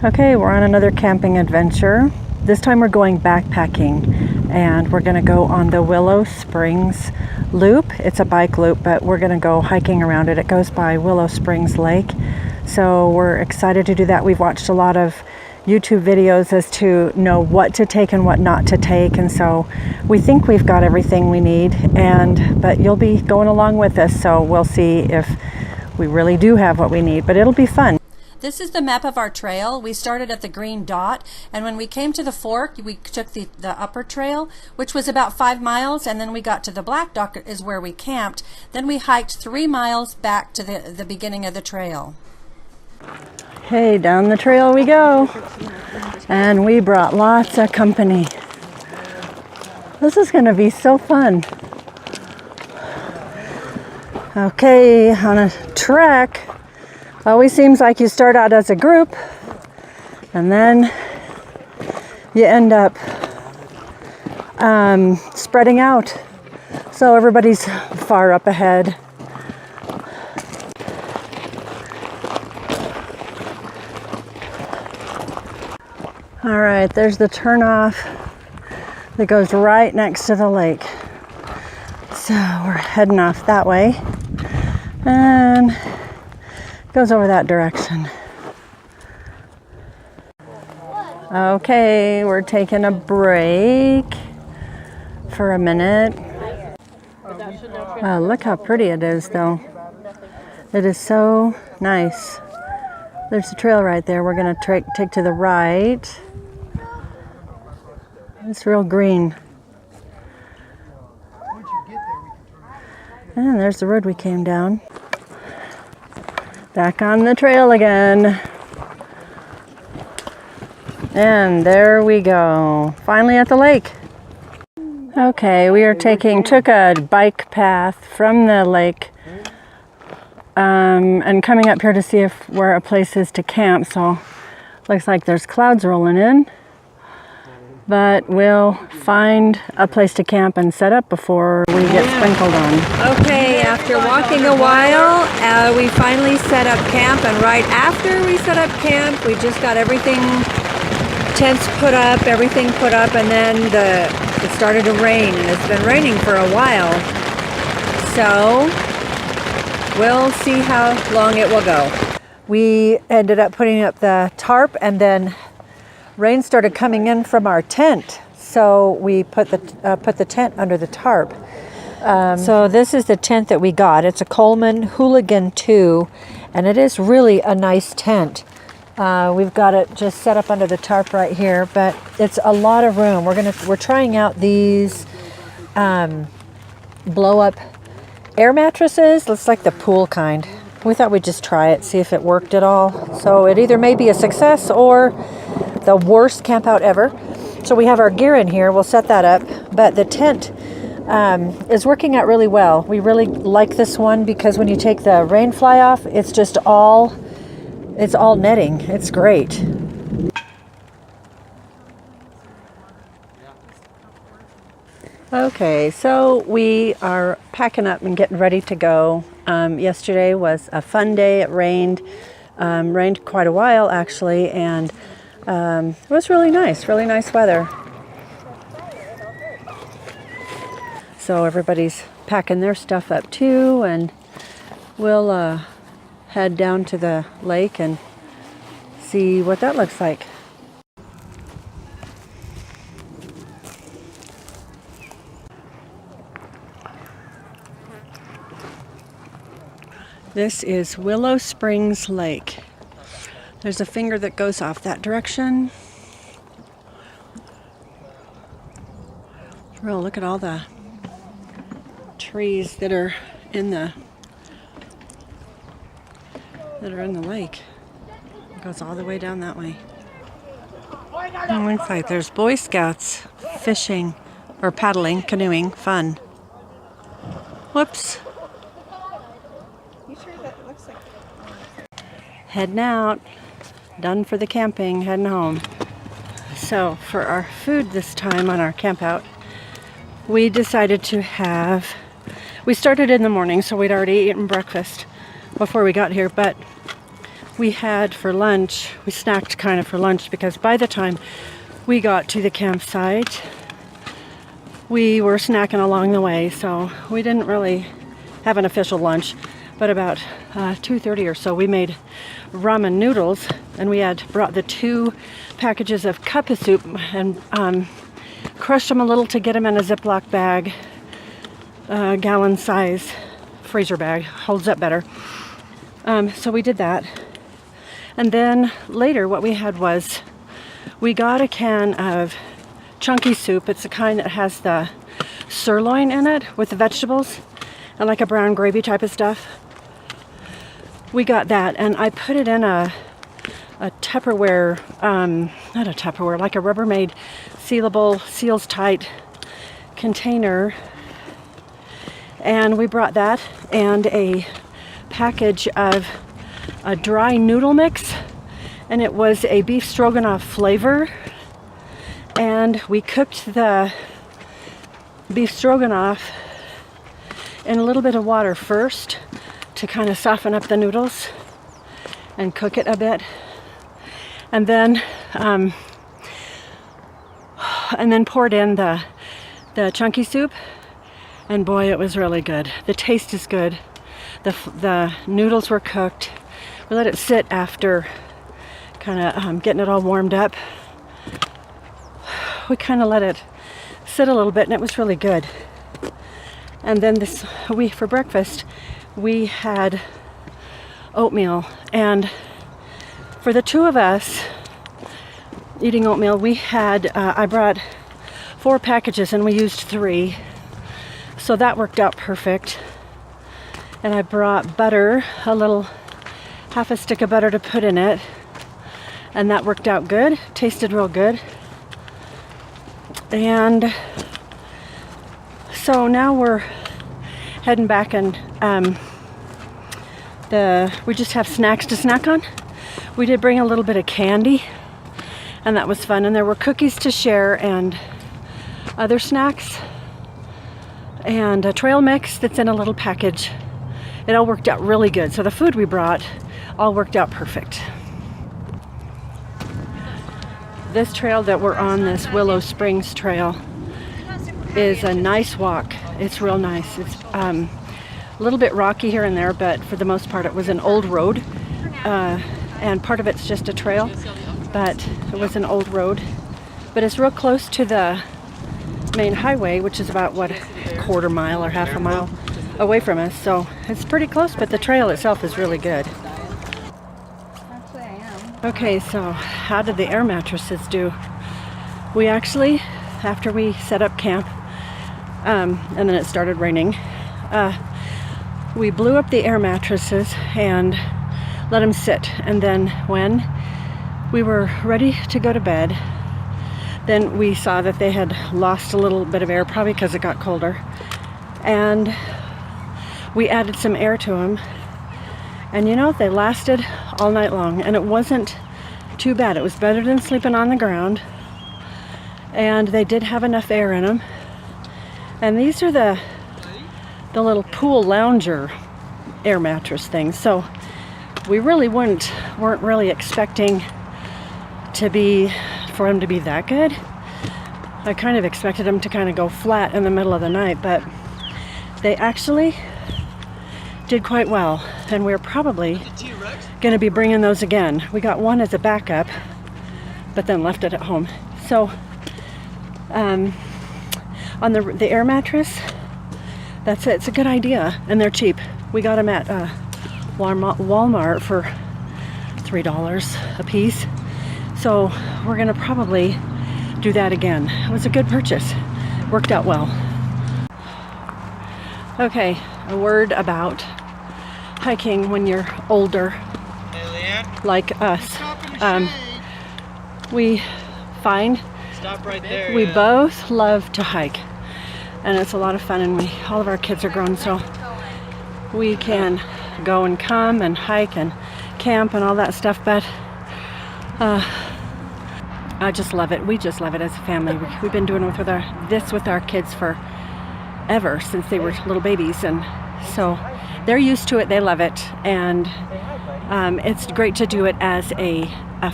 Okay, we're on another camping adventure. This time we're going backpacking and we're gonna go on the Willow Springs loop. It's a bike loop, but we're gonna go hiking around it. It goes by Willow Springs Lake. So we're excited to do that. We've watched a lot of YouTube videos as to know what to take and what not to take, and so we think we've got everything we need, but you'll be going along with us, so we'll see if we really do have what we need, but it'll be fun. This is the map of our trail. We started at the green dot, and when we came to the fork, we took the upper trail, which was about 5 miles, and then we got to the black dot is where we camped. Then we hiked 3 miles back to the beginning of the trail. Hey, down the trail we go. And we brought lots of company. This is going to be so fun. Okay, on a trek, always seems like you start out as a group and then you end up spreading out. So everybody's far up ahead. All right, there's the turnoff that goes right next to the lake. So we're heading off that way and it goes over that direction. Okay, we're taking a break for a minute. Oh, look how pretty it is though. It is so nice. There's the trail right there. We're gonna take to the right. It's real green. And there's the road we came down. Back on the trail again. And there we go. Finally at the lake. Okay, we are took a bike path from the lake and coming up here to see where a place is to camp. So looks like there's clouds rolling in. But we'll find a place to camp and set up before we get sprinkled on. Okay, after walking a while, we finally set up camp, and right after we set up camp, we just got tents put up, everything put up, and then it started to rain, and it's been raining for a while. So we'll see how long it will go. We ended up putting up the tarp, and then rain started coming in from our tent, so we put the tent under the tarp. So this is the tent that we got. It's a Coleman Hooligan 2, and it is really a nice tent. We've got it just set up under the tarp right here, but it's a lot of room. We're trying out these blow-up air mattresses. Looks like the pool kind. We thought we'd just try it, see if it worked at all. So it either may be a success or the worst camp out ever. So we have our gear in here. We'll set that up. But the tent is working out really well. We really like this one because when you take the rainfly off, it's all netting. It's great. Okay, so we are packing up and getting ready to go. Yesterday was a fun day. It rained quite a while actually, and it was really nice weather. So everybody's packing their stuff up too, and we'll head down to the lake and see what that looks like. This is Willow Springs Lake. There's a finger that goes off that direction. Real, look at all the trees that are in the lake. It goes all the way down that way. It looks like there's Boy Scouts fishing or paddling, canoeing, fun. Whoops. Heading out, done for the camping, heading home. So for our food this time on our camp out, we decided to we started in the morning, so we'd already eaten breakfast before we got here, but we had for lunch, we snacked kind of for lunch, because by the time we got to the campsite, we were snacking along the way, so we didn't really have an official lunch. But about 2:30 or so, we made ramen noodles, and we had brought the 2 packages of cup of soup and crushed them a little to get them in a Ziploc bag, gallon size freezer bag, holds up better. So we did that. And then later what we had was, we got a can of chunky soup. It's the kind that has the sirloin in it with the vegetables and like a brown gravy type of stuff. We got that, and I put it in a Tupperware, not a Tupperware, like a Rubbermaid sealable, seals tight container. And we brought that and a package of a dry noodle mix, and it was a beef stroganoff flavor. And we cooked the beef stroganoff in a little bit of water first to kind of soften up the noodles and cook it a bit, and then poured in the chunky soup, and boy, it was really good. The taste is good. The noodles were cooked. We let it sit after kind of getting it all warmed up. We kind of let it sit a little bit, and it was really good. And then for breakfast, we had oatmeal, and for the 2 of us eating oatmeal, we had I brought 4 packages and we used 3, so that worked out perfect. And I brought butter, half a stick of butter to put in it, and that worked out good. Tasted real good. And so now we're heading back, and we just have snacks to snack on. We did bring a little bit of candy, and that was fun. And there were cookies to share and other snacks, and a trail mix that's in a little package. It all worked out really good. So the food we brought all worked out perfect. This trail that we're on, this Willow Springs Trail, is a nice walk. It's real nice. It's a little bit rocky here and there, but for the most part it was an old road, and part of it's just a trail, but it was an old road. But it's real close to the main highway, which is about, a quarter mile or half a mile away from us, so it's pretty close, but the trail itself is really good. Okay, so how did the air mattresses do? We actually, after we set up camp, and then it started raining, we blew up the air mattresses and let them sit. And then when we were ready to go to bed, then we saw that they had lost a little bit of air, probably because it got colder. And we added some air to them. And you know, they lasted all night long, and it wasn't too bad. It was better than sleeping on the ground, and they did have enough air in them. And these are the little pool lounger air mattress things, so we really weren't really expecting for them to be that good. I kind of expected them to kind of go flat in the middle of the night, but they actually did quite well, and we're probably going to be bringing those again. We got one as a backup, but then left it at home. So on the air mattress, that's it. It's a good idea, and they're cheap. We got them at Walmart for $3 a piece, so we're going to probably do that again. It was a good purchase. Worked out well. Okay, a word about hiking when you're older, like us. We find we both love to hike, and it's a lot of fun, and all of our kids are grown, so we can go and come and hike and camp and all that stuff, but I just love it. We just love it as a family. We've been doing this with our kids forever, since they were little babies, and so they're used to it. They love it, and It's great to do it as a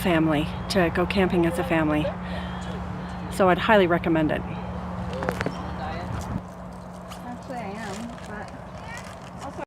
family, to go camping as a family. So I'd highly recommend it.